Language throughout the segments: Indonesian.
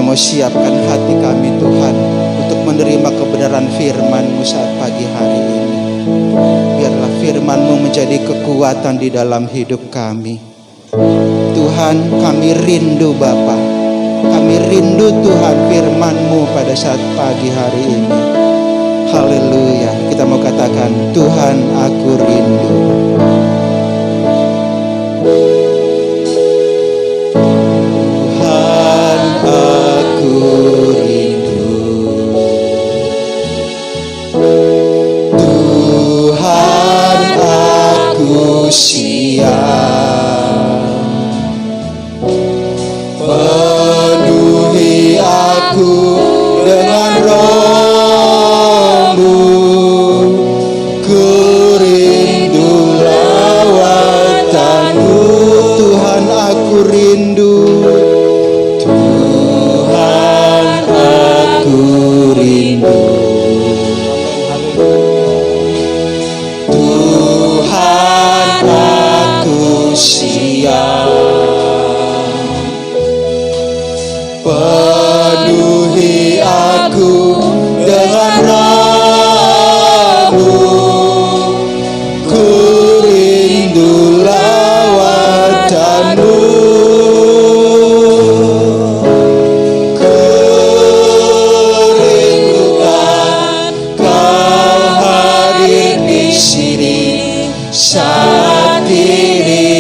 mau siapkan hati kami Tuhan untuk menerima kebenaran firman-Mu saat pagi hari ini. Biarlah firman-Mu menjadi kekuatan di dalam hidup kami. Tuhan, kami rindu Bapa. Kami rindu Tuhan firman-Mu pada saat pagi hari ini. Haleluya. Kita mau katakan, Tuhan aku rindu. Tuhan aku rindu. Tuhan aku siap. Penuhi aku dengan Roh-Mu. Ku rindu lawatan-Mu. Tuhan aku rindu. Tuhan aku rindu. Tuhan aku siap. Penuhi aku dengan Roh-Mu. Ku rindu lawatan-Mu. Ku rindukan Kau hadir di sini saat ini.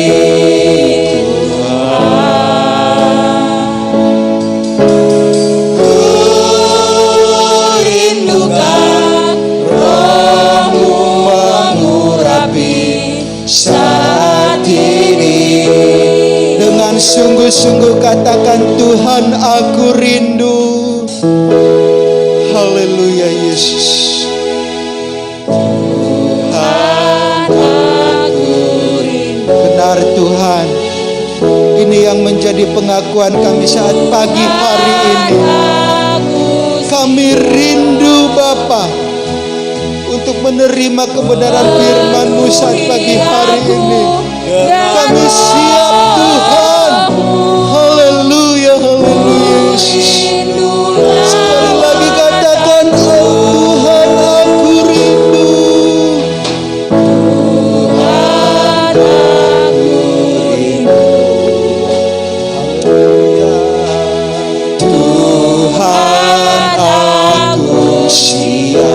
Sungguh-sungguh katakan, Tuhan aku rindu. Haleluya Yesus. Tuhan aku rindu. Benar Tuhan. Ini yang menjadi pengakuan kami saat pagi hari ini. Kami rindu Bapa untuk menerima kebenaran firman-Mu saat pagi hari ini. Kami siap Tuhan. Haleluya, haleluya Yesus. Sekali lagi katakan, Tuhan aku rindu. Tuhan aku rindu. Haleluya. Tuhan aku siap.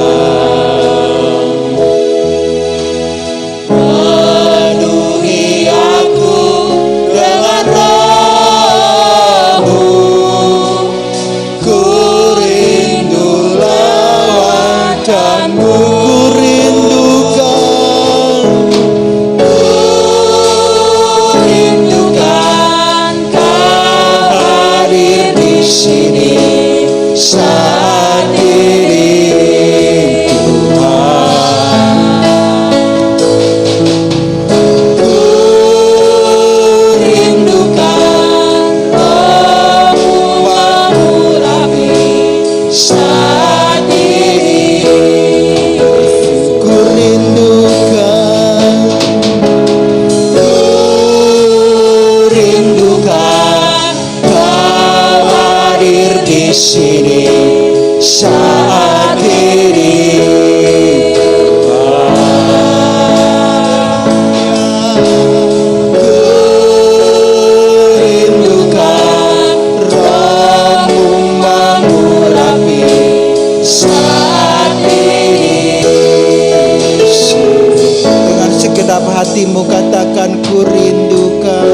Hatimu katakan, ku rindukan.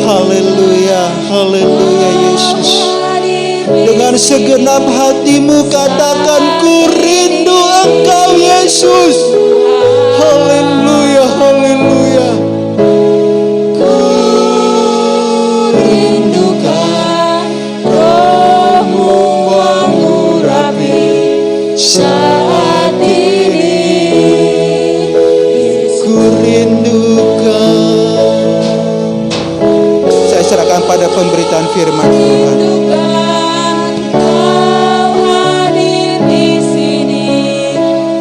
Haleluya, haleluya Yesus. Dengan segenap hatimu katakan, ku rindu Engkau Yesus. Haleluya, haleluya. Ku rindukan Roh-Mu mengurapi saat ini. Saya serahkan pada pemberitaan firman Tuhan. Kau hadir di sini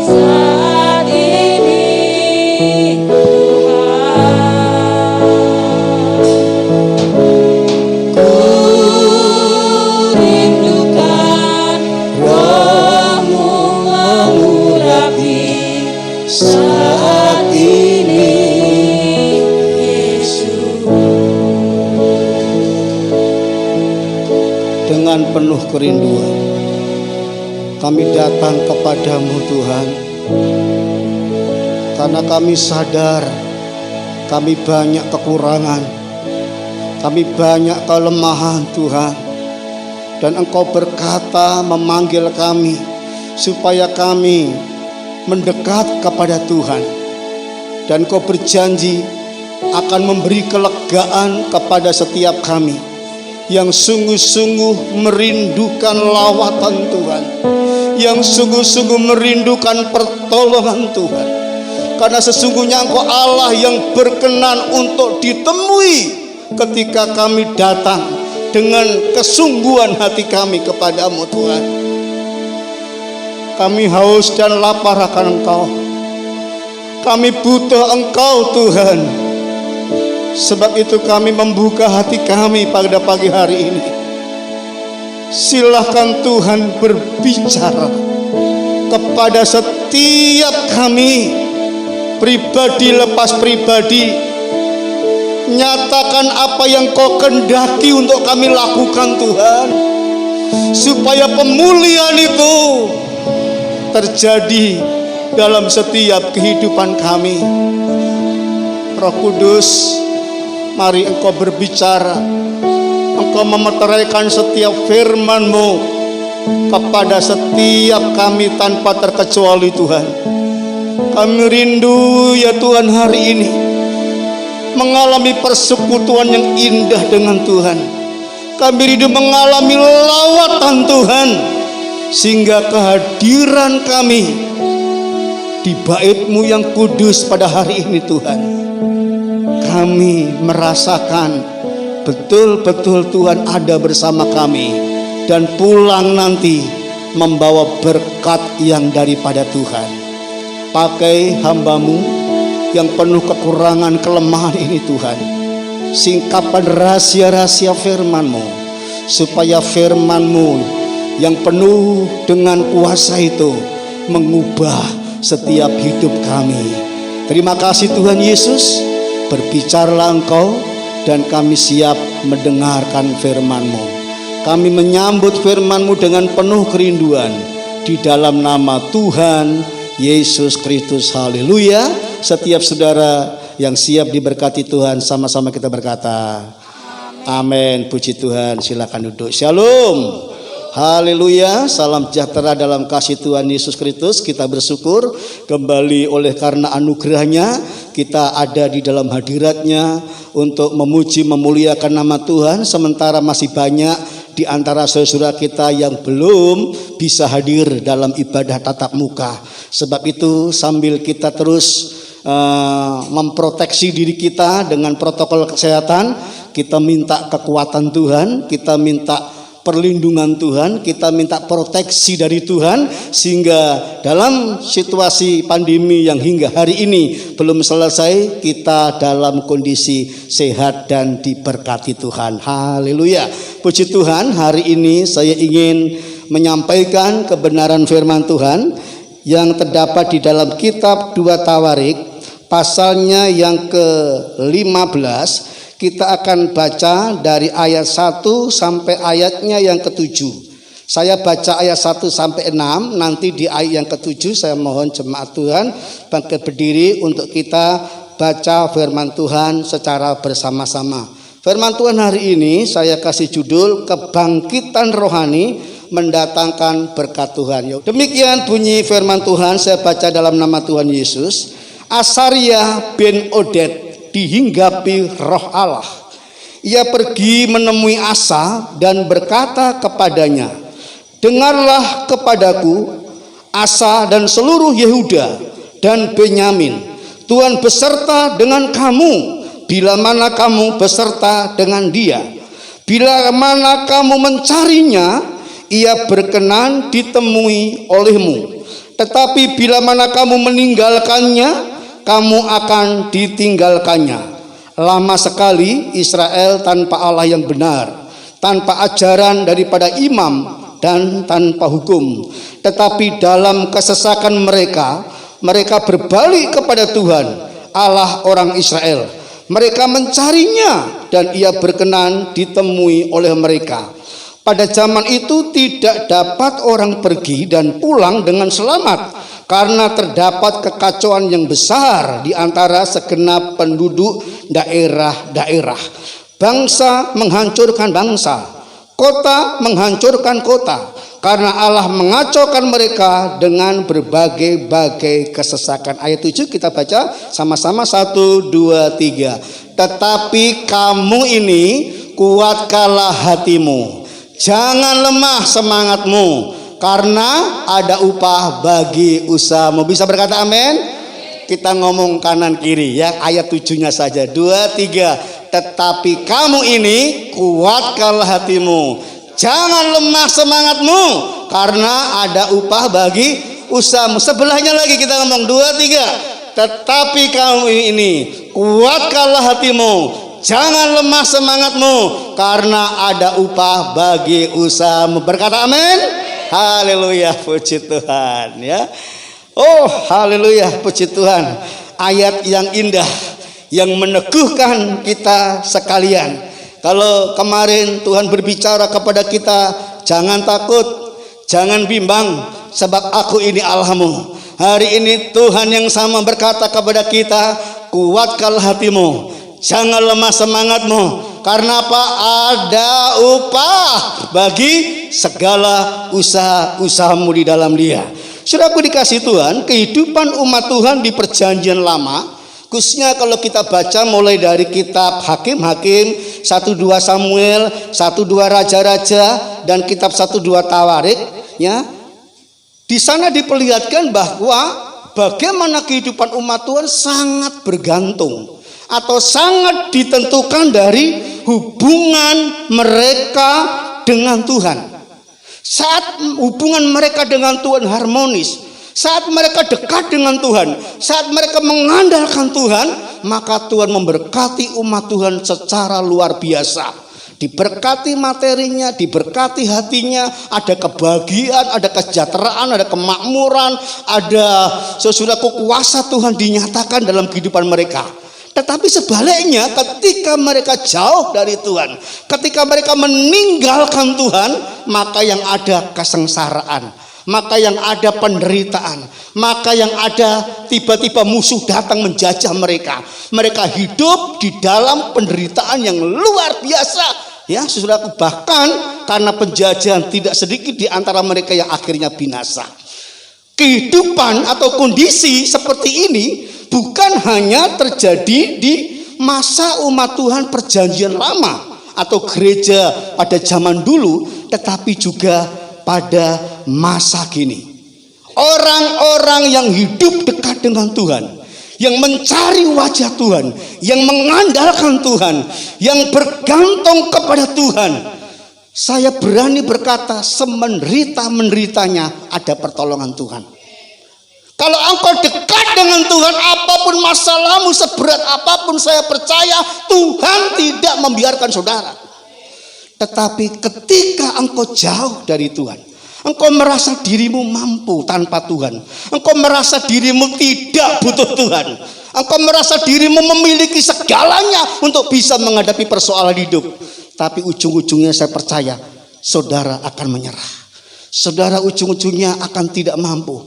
saat ini, Tuhan. Ku dengan penuh kerinduan. Kami datang kepadamu Tuhan, karena kami sadar kami banyak kekurangan, kami banyak kelemahan Tuhan. Dan Engkau berkata memanggil kami supaya kami mendekat kepada Tuhan. Dan Engkau berjanji akan memberi kelegaan kepada setiap kami yang sungguh-sungguh merindukan lawatan Tuhan, yang sungguh-sungguh merindukan pertolongan Tuhan. Karena sesungguhnya Engkau Allah yang berkenan untuk ditemui ketika kami datang dengan kesungguhan hati kami kepadamu Tuhan. Kami haus dan lapar akan Engkau. Kami butuh Engkau Tuhan. Sebab itu kami membuka hati kami pada pagi hari ini. Silahkan Tuhan berbicara kepada setiap kami, pribadi lepas pribadi. Nyatakan apa yang Kau kehendaki untuk kami lakukan Tuhan, supaya pemulihan itu terjadi dalam setiap kehidupan kami. Roh Kudus, mari Engkau berbicara. Engkau memeteraikan setiap firman-Mu kepada setiap kami tanpa terkecuali Tuhan. Kami rindu ya Tuhan hari ini mengalami persekutuan yang indah dengan Tuhan. Kami rindu mengalami lawatan Tuhan, sehingga kehadiran kami di bait-Mu yang kudus pada hari ini Tuhan, kami merasakan betul-betul Tuhan ada bersama kami, dan pulang nanti membawa berkat yang daripada Tuhan. Pakai hamba-Mu yang penuh kekurangan kelemahan ini Tuhan, singkapan rahasia-rahasia firman-Mu, supaya firman-Mu yang penuh dengan kuasa itu mengubah setiap hidup kami. Terima kasih Tuhan Yesus, berbicaralah Engkau dan kami siap mendengarkan firman-Mu. Kami menyambut firman-Mu dengan penuh kerinduan di dalam nama Tuhan Yesus Kristus. Haleluya. Setiap saudara yang siap diberkati Tuhan, sama-sama kita berkata amin. Puji Tuhan. Silakan duduk. Shalom. Haleluya. Salam sejahtera dalam kasih Tuhan Yesus Kristus. Kita bersyukur kembali oleh karena anugerahnya kita ada di dalam hadiratnya untuk memuji memuliakan nama Tuhan. Sementara masih banyak di antara saudara kita yang belum bisa hadir dalam ibadah tatap muka. Sebab itu sambil kita terus memproteksi diri kita dengan protokol kesehatan, kita minta kekuatan Tuhan, kita minta perlindungan Tuhan, kita minta proteksi dari Tuhan, sehingga dalam situasi pandemi yang hingga hari ini belum selesai, kita dalam kondisi sehat dan diberkati Tuhan. Haleluya. Puji Tuhan, hari ini saya ingin menyampaikan kebenaran firman Tuhan yang terdapat di dalam kitab 2 Tawarik pasalnya yang ke-15. Kita akan baca dari ayat 1 sampai ayatnya yang ke-7. Saya baca ayat 1 sampai 6, nanti di ayat yang ke-7 saya mohon jemaat Tuhan bangkit berdiri untuk kita baca firman Tuhan secara bersama-sama. Firman Tuhan hari ini saya kasih judul kebangkitan rohani mendatangkan berkat Tuhan. Demikian bunyi firman Tuhan, saya baca dalam nama Tuhan Yesus. Asaria bin Oded dihinggapi roh Allah. Ia pergi menemui Asa dan berkata kepadanya, dengarlah kepadaku Asa dan seluruh Yehuda dan Benyamin. Tuhan beserta dengan kamu bila mana kamu beserta dengan dia. Bila mana kamu mencarinya, ia berkenan ditemui olehmu. Tetapi bila mana kamu meninggalkannya, kamu akan ditinggalkannya. Lama sekali Israel tanpa Allah yang benar, tanpa ajaran daripada imam dan tanpa hukum. Tetapi dalam kesesakan mereka, mereka berbalik kepada Tuhan, Allah orang Israel. Mereka mencarinya dan ia berkenan ditemui oleh mereka. Pada zaman itu tidak dapat orang pergi dan pulang dengan selamat karena terdapat kekacauan yang besar di antara segenap penduduk daerah-daerah. Bangsa menghancurkan bangsa, kota menghancurkan kota, karena Allah mengacaukan mereka dengan berbagai-bagai kesesakan. Ayat 7 kita baca sama-sama, 1, 2, 3. Tetapi kamu ini kuatkanlah hatimu, jangan lemah semangatmu, karena ada upah bagi usahamu. Bisa berkata amin? Kita ngomong kanan kiri ya, ayat 7-nya saja. 2, 3. Tetapi kamu ini kuatkanlah hatimu, jangan lemah semangatmu, karena ada upah bagi usahamu. Sebelahnya lagi kita ngomong 2, 3. Tetapi kamu ini kuatkanlah hatimu, jangan lemah semangatmu, karena ada upah bagi usahamu. Berkata amin. Haleluya, puji Tuhan ya. Oh haleluya, puji Tuhan. Ayat yang indah, yang meneguhkan kita sekalian. Kalau kemarin Tuhan berbicara kepada kita, jangan takut, jangan bimbang, sebab aku ini Allahmu. Hari ini Tuhan yang sama berkata kepada kita, kuatkanlah hatimu, jangan lemah semangatmu, karena apa? Ada upah bagi segala usaha-usahamu di dalam Dia. Saudaraku dikasih Tuhan, kehidupan umat Tuhan di perjanjian lama, khususnya kalau kita baca mulai dari kitab Hakim-Hakim, 1-2 Samuel, 1-2 Raja-Raja, dan kitab 1-2 Tawarik, ya, di sana diperlihatkan bahwa bagaimana kehidupan umat Tuhan sangat bergantung atau sangat ditentukan dari hubungan mereka dengan Tuhan. Saat hubungan mereka dengan Tuhan harmonis, saat mereka dekat dengan Tuhan, saat mereka mengandalkan Tuhan, maka Tuhan memberkati umat Tuhan secara luar biasa. Diberkati materinya, diberkati hatinya, ada kebahagiaan, ada kesejahteraan, ada kemakmuran, ada saudaraku kuasa Tuhan dinyatakan dalam kehidupan mereka. Tetapi sebaliknya, ketika mereka jauh dari Tuhan, ketika mereka meninggalkan Tuhan, maka yang ada kesengsaraan, maka yang ada penderitaan, maka yang ada tiba-tiba musuh datang menjajah mereka. Mereka hidup di dalam penderitaan yang luar biasa. Ya, saudaraku, bahkan karena penjajahan tidak sedikit di antara mereka yang akhirnya binasa. Kehidupan atau kondisi seperti ini bukan hanya terjadi di masa umat Tuhan perjanjian lama atau gereja pada zaman dulu, tetapi juga pada masa kini. Orang-orang yang hidup dekat dengan Tuhan, yang mencari wajah Tuhan, yang mengandalkan Tuhan, yang bergantung kepada Tuhan, saya berani berkata, semenderita-menderitanya ada pertolongan Tuhan. Kalau engkau dekat dengan Tuhan, apapun masalahmu, seberat apapun, saya percaya Tuhan tidak membiarkan saudara. Tetapi ketika engkau jauh dari Tuhan, engkau merasa dirimu mampu tanpa Tuhan, engkau merasa dirimu tidak butuh Tuhan, engkau merasa dirimu memiliki segalanya untuk bisa menghadapi persoalan hidup, tapi ujung-ujungnya saya percaya saudara akan menyerah. Saudara ujung-ujungnya akan tidak mampu.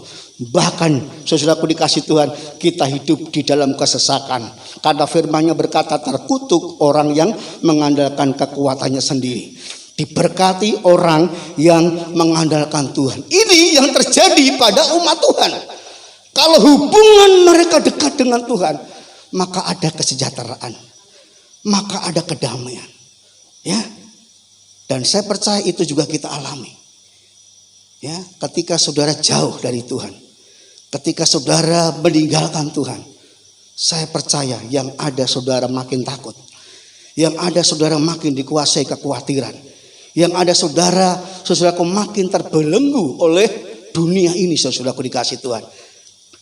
Bahkan saudaraku dikasih Tuhan, kita hidup di dalam kesesakan, karena firman-Nya berkata, terkutuk orang yang mengandalkan kekuatannya sendiri, diberkati orang yang mengandalkan Tuhan. Ini yang terjadi pada umat Tuhan. Kalau hubungan mereka dekat dengan Tuhan, maka ada kesejahteraan, maka ada kedamaian, ya. Dan saya percaya itu juga kita alami, ya. Ketika saudara jauh dari Tuhan, ketika saudara meninggalkan Tuhan, saya percaya yang ada saudara makin takut, yang ada saudara makin dikuasai kekhawatiran, yang ada saudaraku makin terbelenggu oleh dunia ini, saudaraku dikasih Tuhan.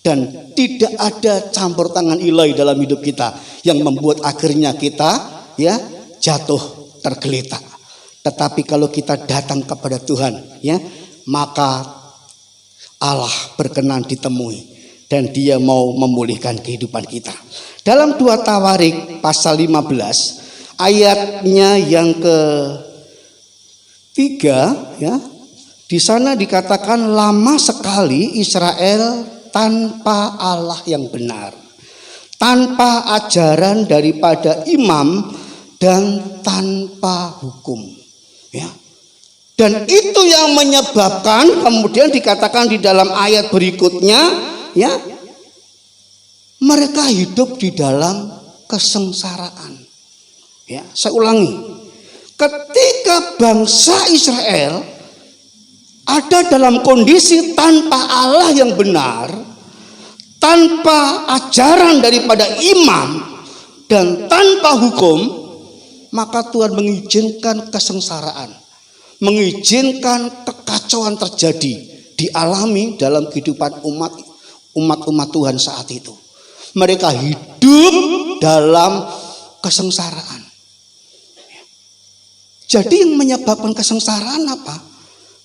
Dan tidak ada campur tangan ilahi dalam hidup kita yang membuat akhirnya kita ya jatuh tergeletak. Tetapi kalau kita datang kepada Tuhan, ya, maka Allah berkenan ditemui dan Dia mau memulihkan kehidupan kita. Dalam 2 Tawarik pasal 15 ayatnya yang 3 ya. Di sana dikatakan lama sekali Israel tanpa Allah yang benar, tanpa ajaran daripada imam dan tanpa hukum ya. Dan itu yang menyebabkan kemudian dikatakan di dalam ayat berikutnya ya, mereka hidup di dalam kesengsaraan ya. Saya ulangi, ketika bangsa Israel ada dalam kondisi tanpa Allah yang benar, tanpa ajaran daripada imam dan tanpa hukum, maka Tuhan mengizinkan kesengsaraan, mengizinkan kekacauan terjadi, dialami dalam kehidupan umat Tuhan saat itu. Mereka hidup dalam kesengsaraan. Jadi yang menyebabkan kesengsaraan apa?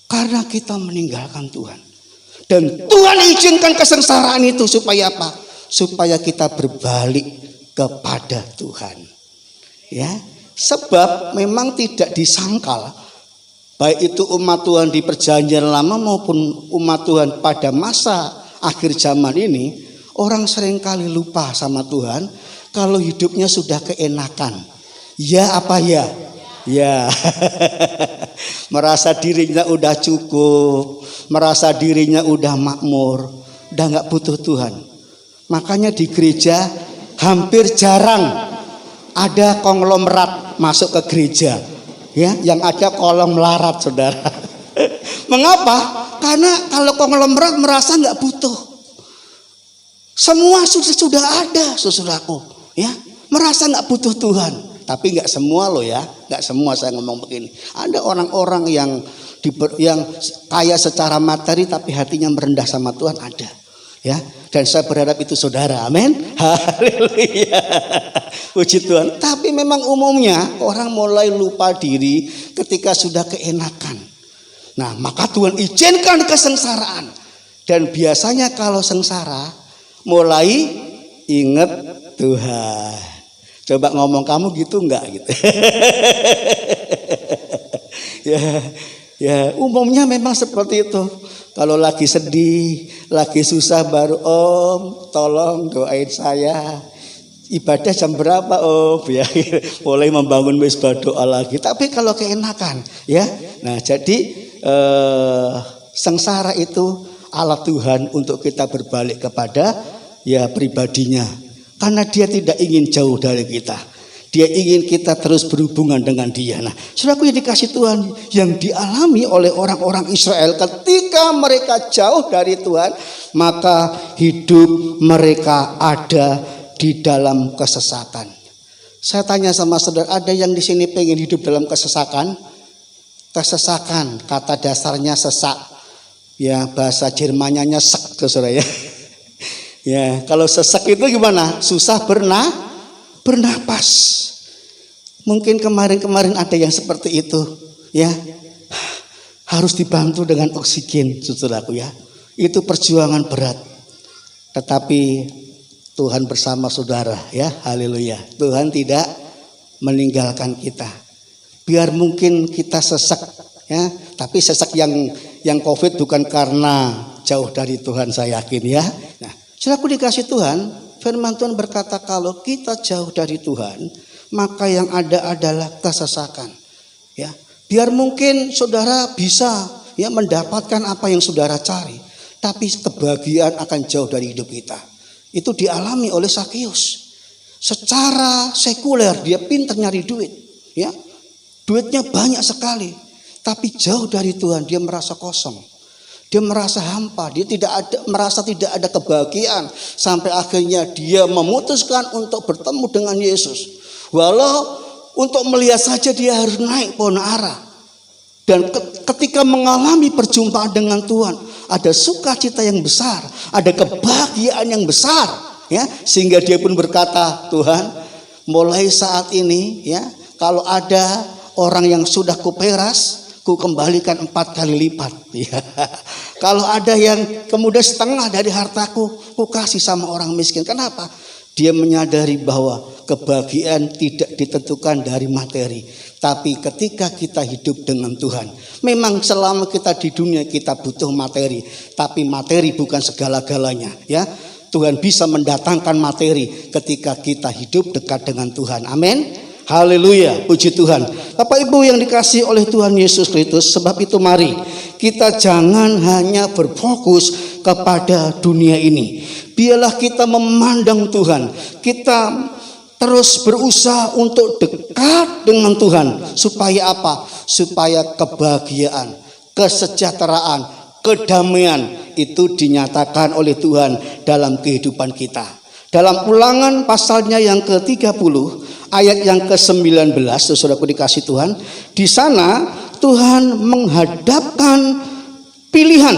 Karena kita meninggalkan Tuhan. Dan Tuhan izinkan kesengsaraan itu supaya apa? Supaya kita berbalik kepada Tuhan. Ya, sebab memang tidak disangkal, baik itu umat Tuhan di perjanjian lama maupun umat Tuhan pada masa akhir zaman ini, orang seringkali lupa sama Tuhan kalau hidupnya sudah keenakan. Ya apa ya? Ya, merasa dirinya udah cukup, merasa dirinya udah makmur, udah nggak butuh Tuhan. Makanya di gereja hampir jarang ada konglomerat masuk ke gereja, ya, yang ada kolom larat, saudara. Mengapa? Karena kalau konglomerat merasa nggak butuh. Semua sudah ada, saudaraku, ya, merasa nggak butuh Tuhan. Tapi nggak semua loh ya, nggak semua saya ngomong begini. Ada orang-orang yang kaya secara materi tapi hatinya merendah sama Tuhan, ada. Ya, dan saya berharap itu saudara, amin. Haleluya, puji Tuhan. Tapi memang umumnya orang mulai lupa diri ketika sudah keenakan. Nah, maka Tuhan izinkan kesengsaraan. Dan biasanya kalau sengsara mulai ingat Tuhan. Coba ngomong kamu gitu enggak gitu. ya, umumnya memang seperti itu. Kalau lagi sedih, lagi susah baru Om, tolong doain saya. Ibadah jam berapa Om? Ya, mulai membangun mesbah doa lagi. Tapi kalau keenakan, ya. Nah, jadi sengsara itu alat Tuhan untuk kita berbalik kepada ya pribadinya. Karena dia tidak ingin jauh dari kita. Dia ingin kita terus berhubungan dengan dia. Nah, saudaraku yang dikasih Tuhan, yang dialami oleh orang-orang Israel ketika mereka jauh dari Tuhan, maka hidup mereka ada di dalam kesesatan. Saya tanya sama saudara, ada yang di sini pengen hidup dalam kesesakan? Kesesakan, kata dasarnya sesak. Ya, bahasa Jermannya nyesek, saudara ya. Ya, kalau sesek itu gimana? Susah bernapas. Mungkin kemarin-kemarin ada yang seperti itu, ya. Harus dibantu dengan oksigen, saudaraku ya. Itu perjuangan berat. Tetapi Tuhan bersama saudara, ya. Haleluya. Tuhan tidak meninggalkan kita. Biar mungkin kita sesek, ya, tapi sesek yang Covid bukan karena jauh dari Tuhan, saya yakin ya. Nah, saudaraku dikasih Tuhan, firman Tuhan berkata kalau kita jauh dari Tuhan, maka yang ada adalah kesesakan. Ya, biar mungkin saudara bisa ya mendapatkan apa yang saudara cari, tapi kebahagiaan akan jauh dari hidup kita. Itu dialami oleh Sakeus. Secara sekuler dia pintar nyari duit, ya. Duitnya banyak sekali, tapi jauh dari Tuhan dia merasa kosong. Dia merasa hampa, dia merasa tidak ada kebahagiaan. Sampai akhirnya dia memutuskan untuk bertemu dengan Yesus. Walau untuk melihat saja dia harus naik pohon ara. Dan ketika mengalami perjumpaan dengan Tuhan, ada sukacita yang besar, ada kebahagiaan yang besar, ya. Sehingga dia pun berkata, Tuhan, mulai saat ini, ya, kalau ada orang yang sudah kuperas, ku kembalikan 4 kali lipat. Ya. Kalau ada yang kemudian setengah dari hartaku, ku kasih sama orang miskin. Kenapa? Dia menyadari bahwa kebahagiaan tidak ditentukan dari materi, tapi ketika kita hidup dengan Tuhan. Memang selama kita di dunia kita butuh materi, tapi materi bukan segala-galanya, ya. Tuhan bisa mendatangkan materi ketika kita hidup dekat dengan Tuhan. Amin. Haleluya, puji Tuhan. Bapak Ibu yang dikasihi oleh Tuhan Yesus Kristus, sebab itu mari kita jangan hanya berfokus kepada dunia ini. Biarlah kita memandang Tuhan. Kita terus berusaha untuk dekat dengan Tuhan. Supaya apa? Supaya kebahagiaan, kesejahteraan, kedamaian itu dinyatakan oleh Tuhan dalam kehidupan kita. Dalam Ulangan pasalnya yang ke-30 ayat yang ke-19, saudaraku dikasih Tuhan, di sana Tuhan menghadapkan pilihan,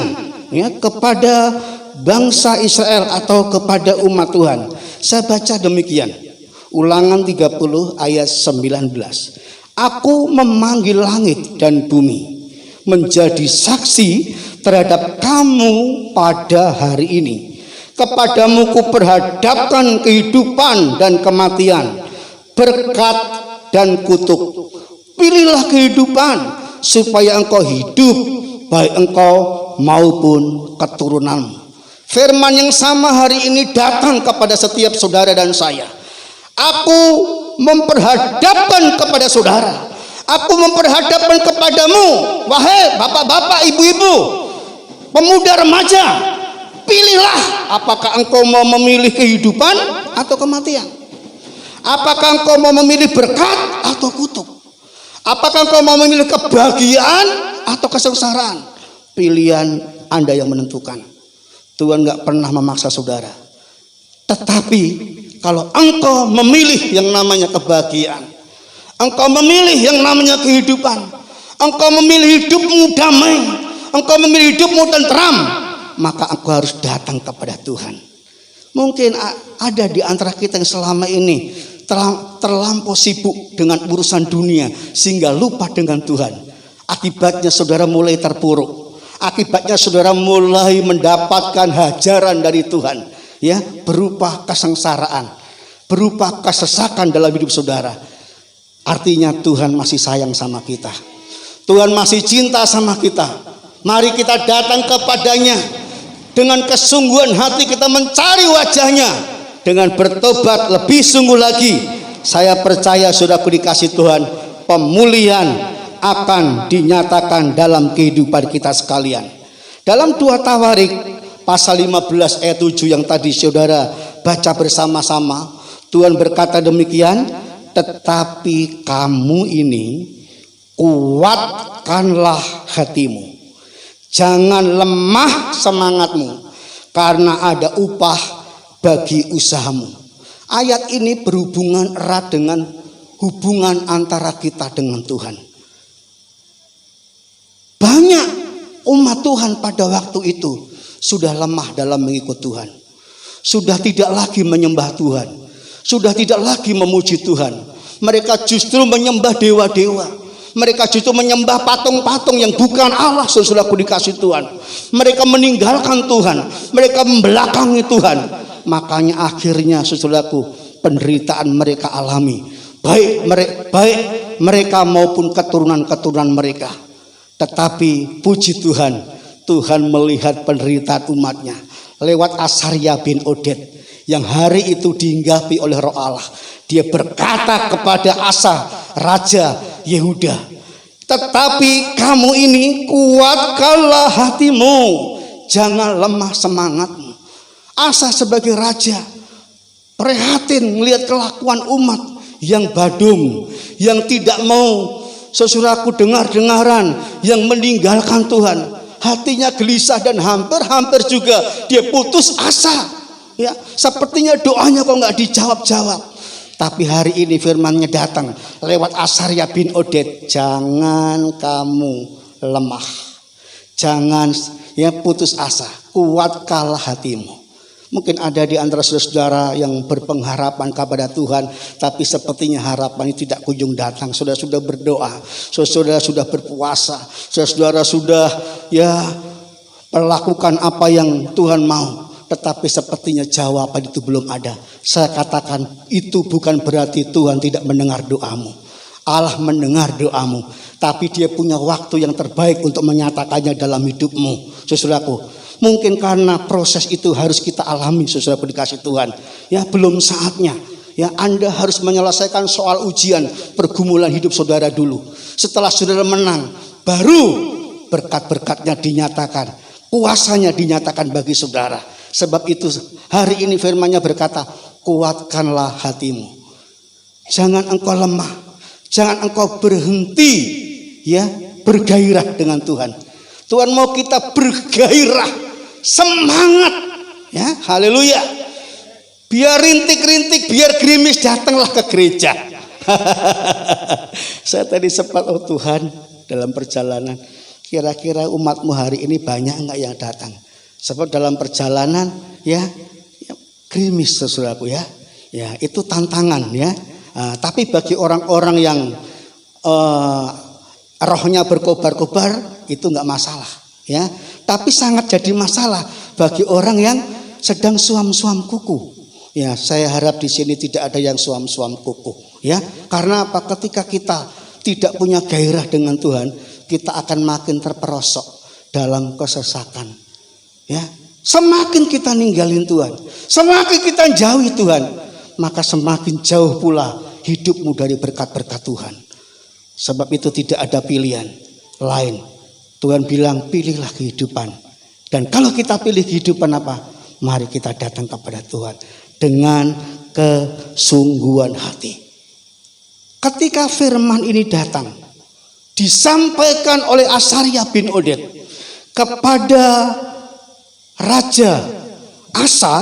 ya, kepada bangsa Israel atau kepada umat Tuhan. Saya baca demikian. Ulangan 30 ayat 19. Aku memanggil langit dan bumi menjadi saksi terhadap kamu pada hari ini. Kepadamu kuperhadapkan kehidupan dan kematian, berkat dan kutuk. Pilihlah kehidupan supaya engkau hidup, baik engkau maupun keturunanmu. Firman yang sama hari ini datang kepada setiap saudara dan saya. Aku memperhadapkan kepada saudara. Aku memperhadapkan kepadamu, wahai bapak-bapak, ibu-ibu, pemuda remaja. Pilihlah, apakah engkau mau memilih kehidupan atau kematian? Apakah engkau mau memilih berkat atau kutuk? Apakah engkau mau memilih kebahagiaan atau kesengsaraan? Pilihan Anda yang menentukan. Tuhan gak pernah memaksa saudara. Tetapi kalau engkau memilih yang namanya kebahagiaan, engkau memilih yang namanya kehidupan, engkau memilih hidupmu damai, engkau memilih hidupmu tentram, maka engkau harus datang kepada Tuhan. Mungkin ada di antara kita yang selama ini terlampau sibuk dengan urusan dunia sehingga lupa dengan Tuhan. Akibatnya saudara mulai terpuruk. Akibatnya saudara mulai mendapatkan hajaran dari Tuhan, ya, berupa kesengsaraan, berupa kesesakan dalam hidup saudara. Artinya Tuhan masih sayang sama kita. Tuhan masih cinta sama kita. Mari kita datang kepadanya dengan kesungguhan hati, kita mencari wajahnya dengan bertobat lebih sungguh lagi. Saya percaya saudaraku dikasih Tuhan, pemulihan akan dinyatakan dalam kehidupan kita sekalian. Dalam 2 Tawarik pasal 15 ayat 7 yang tadi saudara baca bersama-sama, Tuhan berkata demikian, tetapi kamu ini kuatkanlah hatimu, jangan lemah semangatmu, karena ada upah bagi usahamu. Ayat ini berhubungan erat dengan hubungan antara kita dengan Tuhan. Banyak umat Tuhan pada waktu itu sudah lemah dalam mengikut Tuhan. Sudah tidak lagi menyembah Tuhan. Sudah tidak lagi memuji Tuhan. Mereka justru menyembah dewa-dewa. Mereka justru menyembah patung-patung yang bukan Allah, saudaraku dikasih Tuhan. Mereka meninggalkan Tuhan. Mereka membelakangi Tuhan. Makanya akhirnya saudaraku, penderitaan mereka alami. Baik mereka maupun keturunan-keturunan mereka. Tetapi puji Tuhan, Tuhan melihat penderitaan umatnya lewat Asaria bin Oded yang hari itu dihinggapi oleh Roh Allah. Dia berkata kepada Asa, Raja Yehuda, tetapi kamu ini kuatkanlah hatimu, jangan lemah semangatmu. Asa sebagai raja prihatin melihat kelakuan umat yang badung, yang tidak mau saudaraku dengar-dengaran, yang meninggalkan Tuhan. Hatinya gelisah dan hampir juga dia putus asa. Ya, sepertinya doanya kok nggak dijawab-jawab. Tapi hari ini firman-Nya datang lewat Asaria bin Oded, jangan kamu lemah, jangan ya putus asa, kuatkanlah hatimu. Mungkin ada di antara saudara-saudara yang berpengharapan kepada Tuhan, tapi sepertinya harapan itu tidak kunjung datang. Saudara sudah berdoa, saudara sudah berpuasa, saudara sudah ya melakukan apa yang Tuhan mau, tetapi sepertinya jawaban itu belum ada. Saya katakan itu bukan berarti Tuhan tidak mendengar doamu. Allah mendengar doamu, tapi Dia punya waktu yang terbaik untuk menyatakannya dalam hidupmu, saudaraku. Mungkin karena proses itu harus kita alami, saudaraku dikasih Tuhan. Ya, belum saatnya. Ya, Anda harus menyelesaikan soal ujian pergumulan hidup saudara dulu. Setelah saudara menang, baru berkat-berkatnya dinyatakan, kuasanya dinyatakan bagi saudara. Sebab itu hari ini firman-Nya berkata, kuatkanlah hatimu. Jangan engkau lemah. Jangan engkau berhenti ya bergairah dengan Tuhan. Tuhan mau kita bergairah, semangat ya, haleluya. Biar rintik-rintik, biar gerimis, datanglah ke gereja. Saya tadi sempat, oh Tuhan, dalam perjalanan, kira-kira umatmu hari ini banyak enggak yang datang? Sebab dalam perjalanan ya gerimis, saudaraku ya. Ya, itu tantangan ya. Tapi bagi orang-orang yang rohnya berkobar-kobar itu enggak masalah ya. Tapi sangat jadi masalah bagi orang yang sedang suam-suam kuku. Ya, saya harap di sini tidak ada yang suam-suam kuku ya. Karena apa? Ketika kita tidak punya gairah dengan Tuhan, kita akan makin terperosok dalam kesesakan. Ya, semakin kita ninggalin Tuhan, semakin kita jauhi Tuhan, maka semakin jauh pula hidupmu dari berkat-berkat Tuhan. Sebab itu tidak ada pilihan lain. Tuhan bilang pilihlah kehidupan. Dan kalau kita pilih kehidupan apa? Mari kita datang kepada Tuhan dengan kesungguhan hati. Ketika firman ini datang, disampaikan oleh Asaria bin Oded kepada Raja Asa,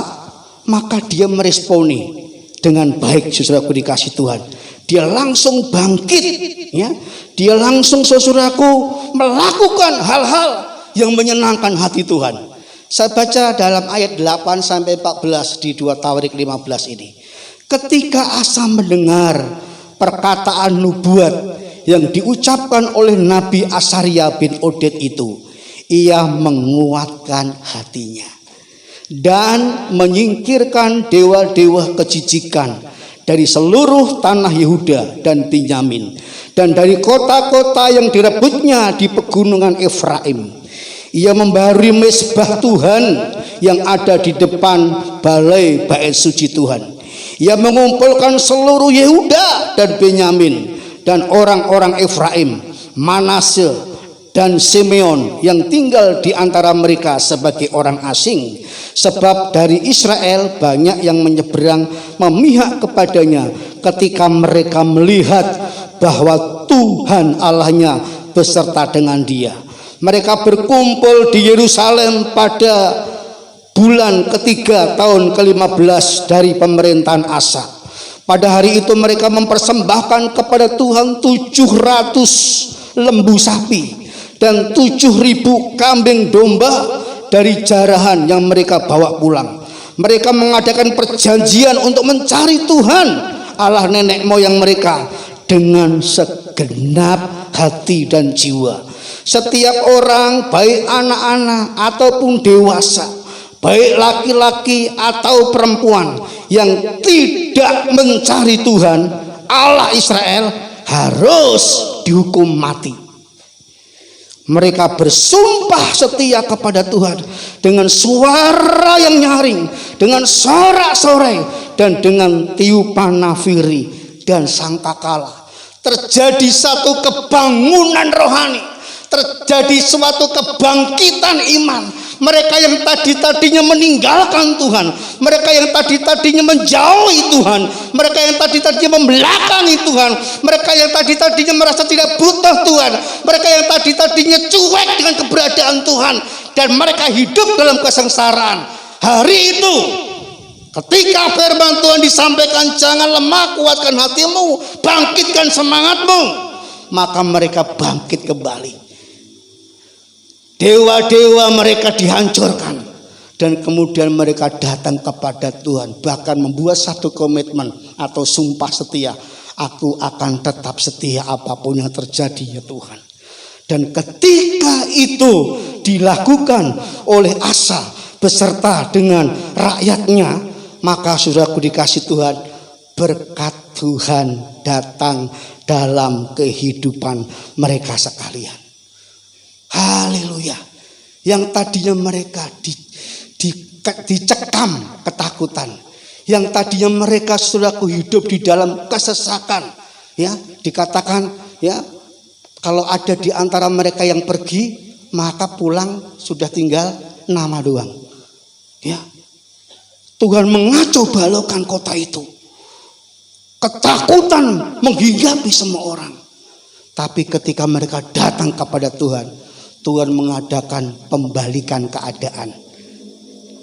maka dia meresponi dengan baik, saudaraku dikasih Tuhan. Dia langsung bangkit ya. Dia langsung, saudaraku, melakukan hal-hal yang menyenangkan hati Tuhan. Saya baca dalam ayat 8 sampai 14 di 2 Tawarik 15 ini. Ketika Asa mendengar perkataan nubuat yang diucapkan oleh Nabi Asaria bin Oded itu, ia menguatkan hatinya dan menyingkirkan dewa-dewa kejijikan dari seluruh tanah Yehuda dan Benyamin dan dari kota-kota yang direbutnya di pegunungan Efraim. Ia membari mezbah Tuhan yang ada di depan balai bait suci Tuhan. Ia mengumpulkan seluruh Yehuda dan Benyamin dan orang-orang Efraim, Manasye dan Simeon yang tinggal di antara mereka sebagai orang asing. Sebab dari Israel banyak yang menyeberang memihak kepadanya ketika mereka melihat bahwa Tuhan Allahnya beserta dengan dia. Mereka berkumpul di Yerusalem pada bulan ketiga tahun ke-15 dari pemerintahan Asa. Pada hari itu mereka mempersembahkan kepada Tuhan 700 lembu sapi dan 7.000 kambing domba dari jarahan yang mereka bawa pulang. Mereka mengadakan perjanjian untuk mencari Tuhan Allah nenek moyang mereka dengan segenap hati dan jiwa. Setiap orang, baik anak-anak ataupun dewasa, baik laki-laki atau perempuan yang tidak mencari Tuhan Allah Israel harus dihukum mati. Mereka bersumpah setia kepada Tuhan dengan suara yang nyaring, dengan sorak-sorai, dan dengan tiupan nafiri dan sangkakala. Terjadi satu kebangunan rohani, terjadi suatu kebangkitan iman. Mereka yang tadinya meninggalkan Tuhan, mereka yang tadinya menjauhi Tuhan, mereka yang tadinya membelakangi Tuhan, mereka yang tadinya merasa tidak butuh Tuhan, mereka yang tadinya cuek dengan keberadaan Tuhan, dan mereka hidup dalam kesengsaraan. Hari itu ketika firman Tuhan disampaikan, jangan lemah, kuatkan hatimu, bangkitkan semangatmu, maka mereka bangkit kembali. Dewa-dewa mereka dihancurkan dan kemudian mereka datang kepada Tuhan, bahkan membuat satu komitmen atau sumpah setia, aku akan tetap setia apapun yang terjadi ya Tuhan. Dan ketika itu dilakukan oleh Asa, beserta dengan rakyatnya, maka saudaraku dikasih Tuhan, berkat Tuhan datang dalam kehidupan mereka sekalian. Haleluya. Yang tadinya mereka dicekam ketakutan, yang tadinya mereka saudaraku hidup di dalam kesesakan, ya, dikatakan ya, kalau ada di antara mereka yang pergi, maka pulang sudah tinggal nama doang. Ya. Tuhan mengacau balaukan kota itu. Ketakutan menghinggapi semua orang. Tapi ketika mereka datang kepada Tuhan, Tuhan mengadakan pembalikan keadaan.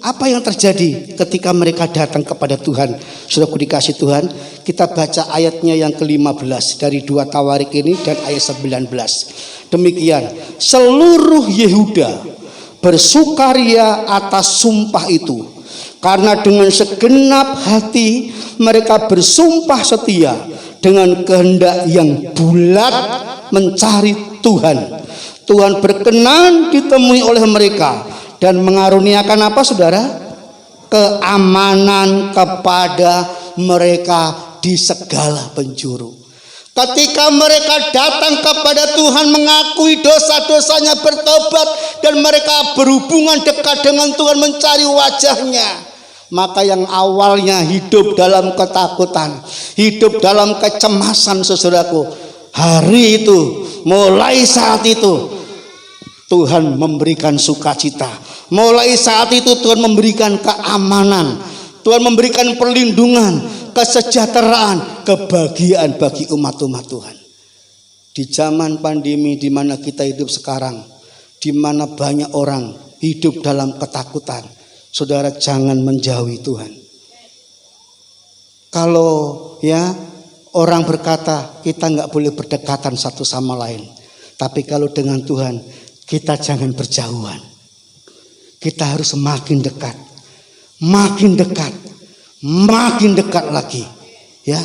Apa yang terjadi ketika mereka datang kepada Tuhan? Saudaraku dikasih Tuhan, kita baca ayatnya yang ke-15 dari 2 Tawarik ini dan ayat 19. Demikian, seluruh Yehuda bersukaria atas sumpah itu, karena dengan segenap hati mereka bersumpah setia dengan kehendak yang bulat mencari Tuhan. Tuhan berkenan ditemui oleh mereka dan mengaruniakan apa saudara? Keamanan kepada mereka di segala penjuru. Ketika mereka datang kepada Tuhan, mengakui dosa-dosanya, bertobat, dan mereka berhubungan dekat dengan Tuhan, mencari wajahnya, maka yang awalnya hidup dalam ketakutan, hidup dalam kecemasan, saudaraku, hari itu, mulai saat itu Tuhan memberikan sukacita. Mulai saat itu Tuhan memberikan keamanan, Tuhan memberikan perlindungan, kesejahteraan, kebahagiaan bagi umat-umat Tuhan. Di zaman pandemi di mana kita hidup sekarang, di mana banyak orang hidup dalam ketakutan, saudara jangan menjauhi Tuhan. Kalau ya orang berkata kita nggak boleh berdekatan satu sama lain, tapi kalau dengan Tuhan kita jangan berjauhan. Kita harus makin dekat, makin dekat, makin dekat lagi, ya.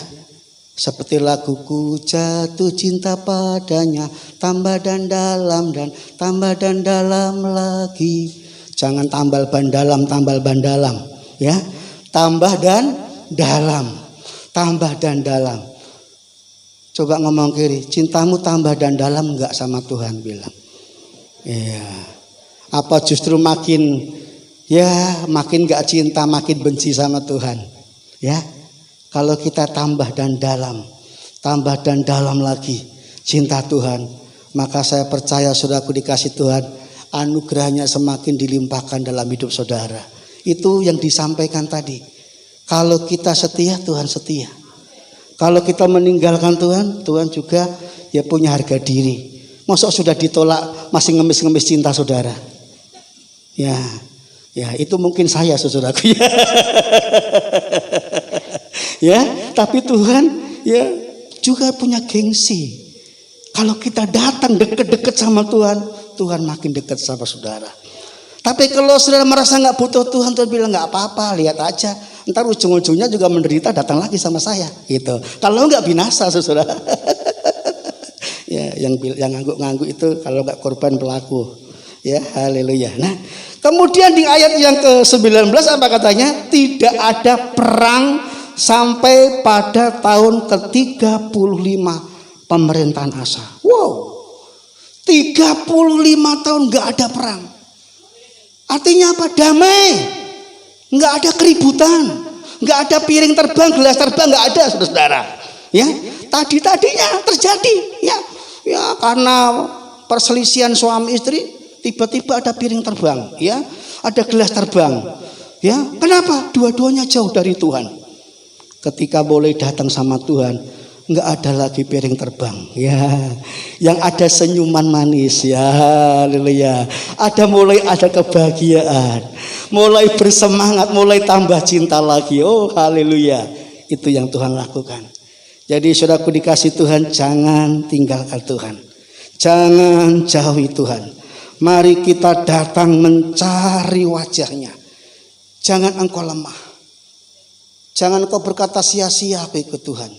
Seperti laguku, jatuh cinta padanya, tambah dan dalam dan tambah dan dalam lagi. Jangan tambal ban dalam, ya. Tambah dan dalam, tambah dan dalam. Coba ngomong kiri, cintamu tambah dan dalam enggak sama Tuhan bilang. Iya. Apa justru makin gak cinta, makin benci sama Tuhan, ya? Kalau kita tambah dan dalam lagi cinta Tuhan, maka saya percaya saudaraku dikasih Tuhan, anugerahnya semakin dilimpahkan dalam hidup saudara. Itu yang disampaikan tadi. Kalau kita setia, Tuhan setia. Kalau kita meninggalkan Tuhan, Tuhan juga ya punya harga diri. Masa sudah ditolak masih ngemis-ngemis cinta saudara? Ya itu mungkin saya saudaraku ya. Ya, tapi Tuhan ya juga punya gengsi. Kalau kita datang deket-deket sama Tuhan, Tuhan makin dekat sama saudara. Tapi kalau saudara merasa nggak butuh Tuhan, Tuhan bilang nggak apa-apa, lihat aja. Ntar ujung-ujungnya juga menderita, datang lagi sama saya, gitu. Kalau nggak binasa, saudara. Ya, yang ngangguk-ngangguk itu kalau nggak korban pelaku. Ya, haleluya. Nah, kemudian di ayat yang ke-19 apa katanya? Tidak ada perang sampai pada tahun ke-35 pemerintahan Asa. Wow, 35 tahun nggak ada perang. Artinya apa? Damai, nggak ada keributan, nggak ada piring terbang, gelas terbang, nggak ada, saudara. Ya, tadinya terjadi, ya karena perselisihan suami istri, tiba-tiba ada piring terbang, ya, ada gelas terbang, ya. Kenapa? Dua-duanya jauh dari Tuhan. Ketika boleh datang sama Tuhan, nggak ada lagi piring terbang, ya. Yang ada senyuman manis, ya, haleluya. Mulai ada kebahagiaan, mulai bersemangat, mulai tambah cinta lagi. Oh, haleluya. Itu yang Tuhan lakukan. Jadi saudaraku dikasih Tuhan, jangan tinggalkan Tuhan, jangan jauhi Tuhan. Mari kita datang mencari wajahnya. Jangan engkau lemah, jangan engkau berkata sia-sia aku ikut Tuhan.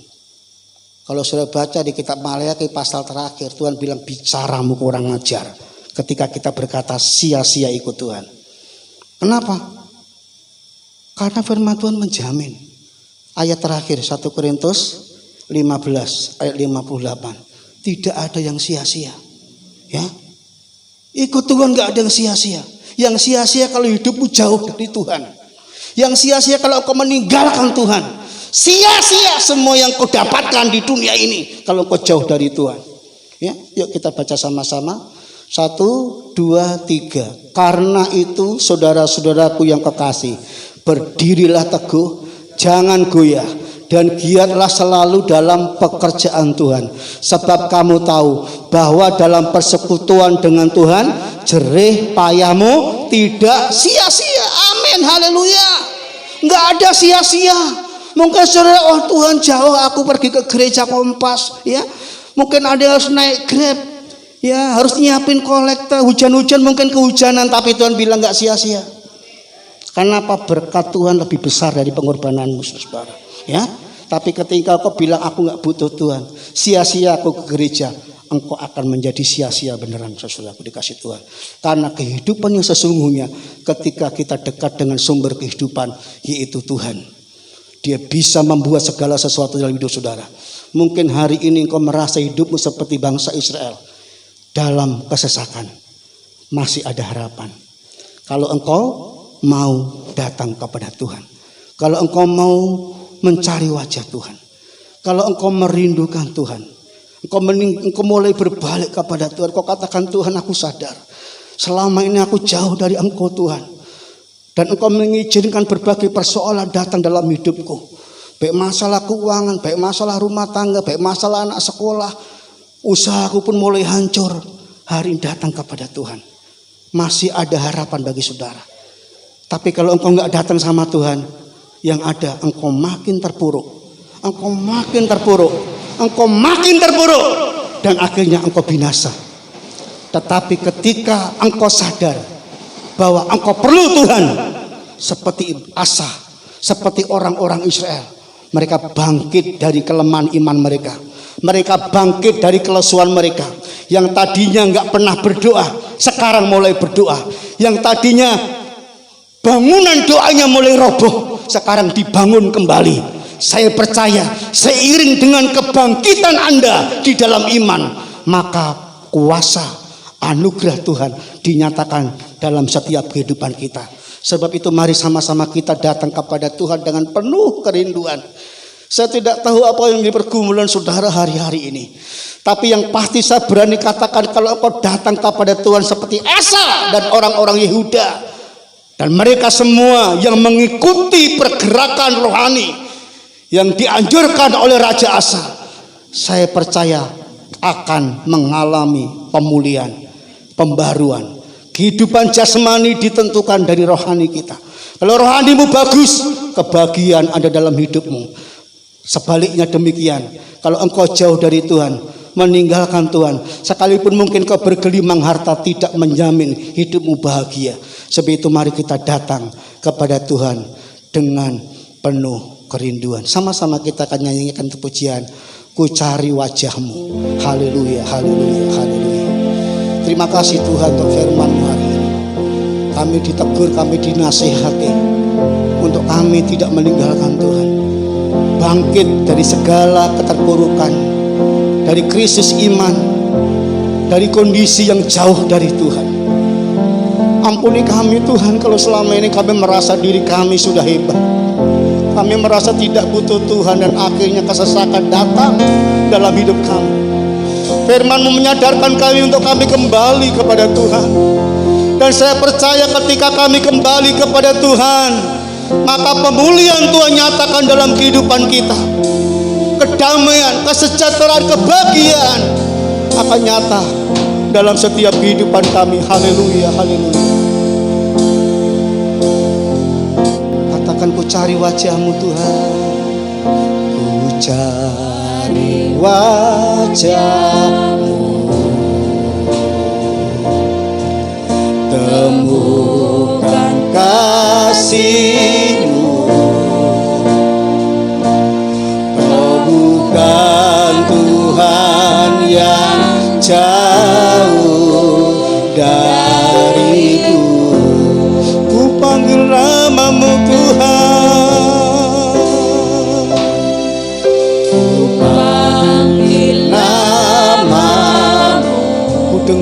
Kalau sudah baca di kitab Maleakhi pasal terakhir, Tuhan bilang bicaramu kurang ajar ketika kita berkata sia-sia ikut Tuhan. Kenapa? Karena firman Tuhan menjamin. Ayat terakhir 1 Korintus 15 ayat 58. Tidak ada yang sia-sia. Ya. Ikut Tuhan gak ada yang sia-sia. Yang sia-sia kalau hidupmu jauh dari Tuhan. Yang sia-sia kalau kau meninggalkan Tuhan. Sia-sia semua yang kau dapatkan di dunia ini kalau kau jauh dari Tuhan. Ya, yuk kita baca sama-sama. 1, 2, 3. Karena itu saudara-saudaraku yang kekasih, berdirilah teguh, jangan goyah, dan giatlah selalu dalam pekerjaan Tuhan. Sebab kamu tahu bahwa dalam persekutuan dengan Tuhan, jerih payahmu tidak sia-sia. Amin, haleluya. Nggak ada sia-sia. Mungkin saudara, oh Tuhan jauh, aku pergi ke gereja Kompas, ya. Mungkin ada yang harus naik Grab, ya, harus nyiapin kolekta, hujan-hujan mungkin kehujanan, tapi Tuhan bilang nggak sia-sia. Karena apa? Berkat Tuhan lebih besar dari pengorbananmu, saudara. Ya, tapi ketika kau bilang aku nggak butuh Tuhan, sia-sia aku ke gereja, engkau akan menjadi sia-sia beneran, saudara. Aku dikasih Tuhan. Karena kehidupan yang sesungguhnya ketika kita dekat dengan sumber kehidupan, yaitu Tuhan. Dia bisa membuat segala sesuatu dalam hidup saudara. Mungkin hari ini engkau merasa hidupmu seperti bangsa Israel dalam kesesakan. Masih ada harapan. Kalau engkau mau datang kepada Tuhan. Kalau engkau mau mencari wajah Tuhan. Kalau engkau merindukan Tuhan. Engkau mulai berbalik kepada Tuhan. Engkau katakan, Tuhan, aku sadar. Selama ini aku jauh dari Engkau, Tuhan. Dan Engkau mengizinkan berbagai persoalan datang dalam hidupku. Baik masalah keuangan, baik masalah rumah tangga, baik masalah anak sekolah. Usahaku pun mulai hancur. Hari ini datang kepada Tuhan. Masih ada harapan bagi saudara. Tapi kalau engkau nggak datang sama Tuhan, yang ada engkau makin terpuruk. Engkau makin terpuruk. Engkau makin terpuruk. Dan akhirnya engkau binasa. Tetapi ketika engkau sadar bahwa engkau perlu Tuhan, seperti Asa, seperti orang-orang Israel, mereka bangkit dari kelemahan iman mereka. Mereka bangkit dari kelesuan mereka. Yang tadinya nggak pernah berdoa, sekarang mulai berdoa. Yang tadinya bangunan doanya mulai roboh, sekarang dibangun kembali. Saya percaya seiring dengan kebangkitan Anda di dalam iman, maka kuasa anugerah Tuhan dinyatakan dalam setiap kehidupan kita. Sebab itu mari sama-sama kita datang kepada Tuhan dengan penuh kerinduan. Saya tidak tahu apa yang di pergumulan saudara hari-hari ini. Tapi yang pasti saya berani katakan, kalau engkau datang kepada Tuhan seperti Asa dan orang-orang Yehuda, dan mereka semua yang mengikuti pergerakan rohani yang dianjurkan oleh Raja Asa, saya percaya akan mengalami pemulihan, pembaruan. Kehidupan jasmani ditentukan dari rohani kita. Kalau rohanimu bagus, kebahagiaan ada dalam hidupmu. Sebaliknya demikian, kalau engkau jauh dari Tuhan, meninggalkan Tuhan, sekalipun mungkin kau bergelimang harta, tidak menjamin hidupmu bahagia. Sebab itu mari kita datang kepada Tuhan dengan penuh kerinduan. Sama-sama kita akan nyanyikan pujian, ku cari wajahmu. Haleluya, haleluya, haleluya. Terima kasih Tuhan untuk firman-Mu hari ini. Kami ditegur, kami dinasihati untuk kami tidak meninggalkan Tuhan. Bangkit dari segala keterpurukan, dari krisis iman, dari kondisi yang jauh dari Tuhan. Ampuni kami Tuhan kalau selama ini kami merasa diri kami sudah hebat. Kami merasa tidak butuh Tuhan dan akhirnya kesesakan datang dalam hidup kami. Firman-Mu menyadarkan kami untuk kami kembali kepada Tuhan. Dan saya percaya ketika kami kembali kepada Tuhan, maka pemulihan Tuhan nyatakan dalam kehidupan kita. Kedamaian, kesejahteraan, kebahagiaan akan nyata dalam setiap kehidupan kami. Haleluya, haleluya. Katakan, ku cari wajah-Mu Tuhan. Ku cari wajah-Mu, temukan kasih-Mu. Kau bukan Tuhan yang jauh dariku. Ku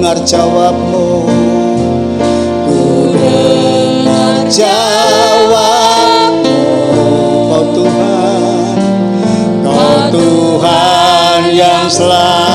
dengar jawabmu, ku dengar jawabmu. Kau Tuhan yang selalu